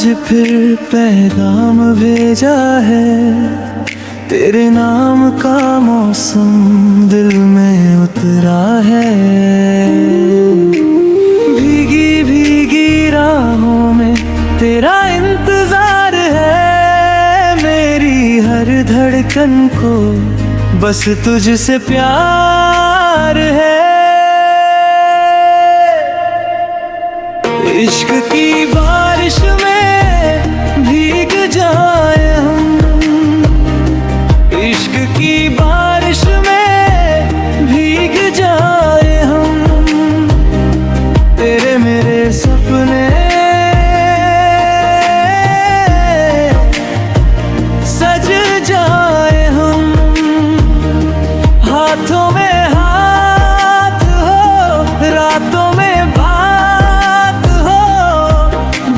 फिर पैगाम भेजा है, तेरे नाम का मौसम दिल में उतरा है। भीगी भीगी राहों में तेरा इंतजार है, मेरी हर धड़कन को बस तुझसे प्यार है। इश्क की बारिश में भीग जाए हम, इश्क की बारिश में भीग जाए हम, तेरे मेरे सपने सज जाए हम। हाथों में हाथ हो, रातों में बात हो,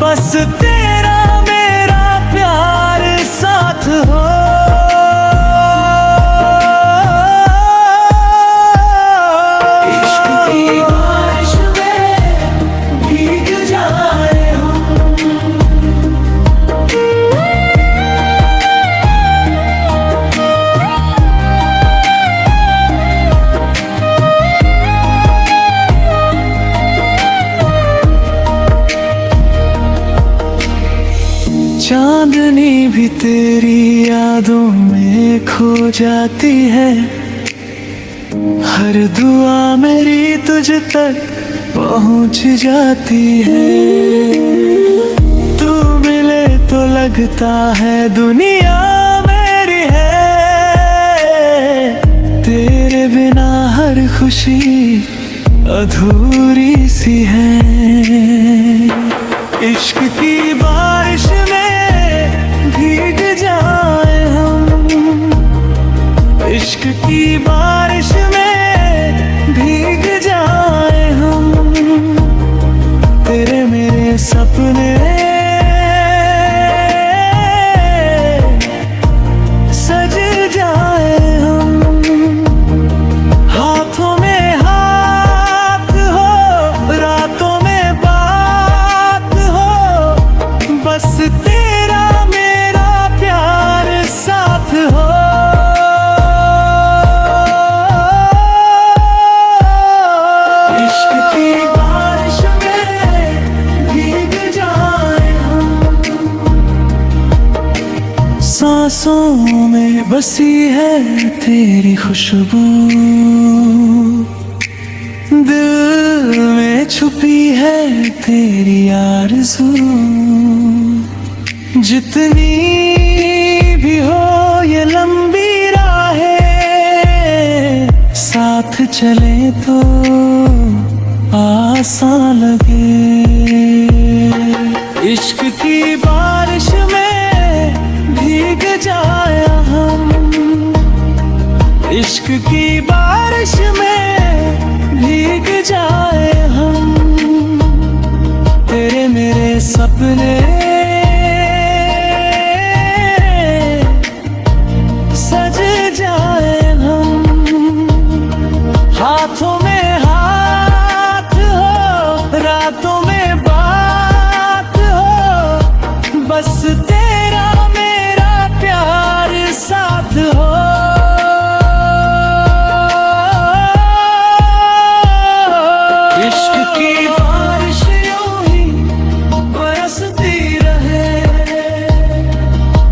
बस तेरा मेरा प्यार साथ हो। इश्क की बारिश में भीग जाए हम। चांदनी भी तेरी यादों में खो जाती है, हर दुआ मेरी तुझ तक पहुंच जाती है। तू मिले तो लगता है दुनिया मेरी है, तेरे बिना हर खुशी अधूरी सी है। इश्क की बारिश में भीग जाए हम, इश्क की बारिश में भीग जाए हम, तेरे मेरे सपने सज जाए हम। हाथों में हाथ हो, रातों में बात हो, बस तेरा मेरा प्यार साथ हो। इश्क की बारिश में भीग जाए हम, सांसों में बसी है तेरी खुशबू, दिल में छुपी है तेरी आरज़ू। जितनी भी हो ये लंबी राहें, साथ चले तो आसान लगे। इश्क की बारिश में भीग जाए हम, इश्क की बारिश में भीग जाए हम, तेरे मेरे सपने सज जाए हम। हाथों में हाथ हो, रातों में बात हो, बस तेरा मेरा प्यार साथ हो। इश्क की बारिश यूं ही बरसती रहे,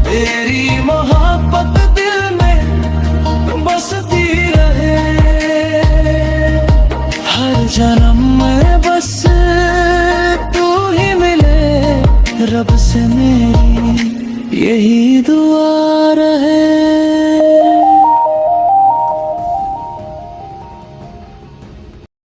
तेरी मोहब्बत दिल में बसती रहे। हर जन्म में बस तू ही मिले, रब से मेरी यही दुआ।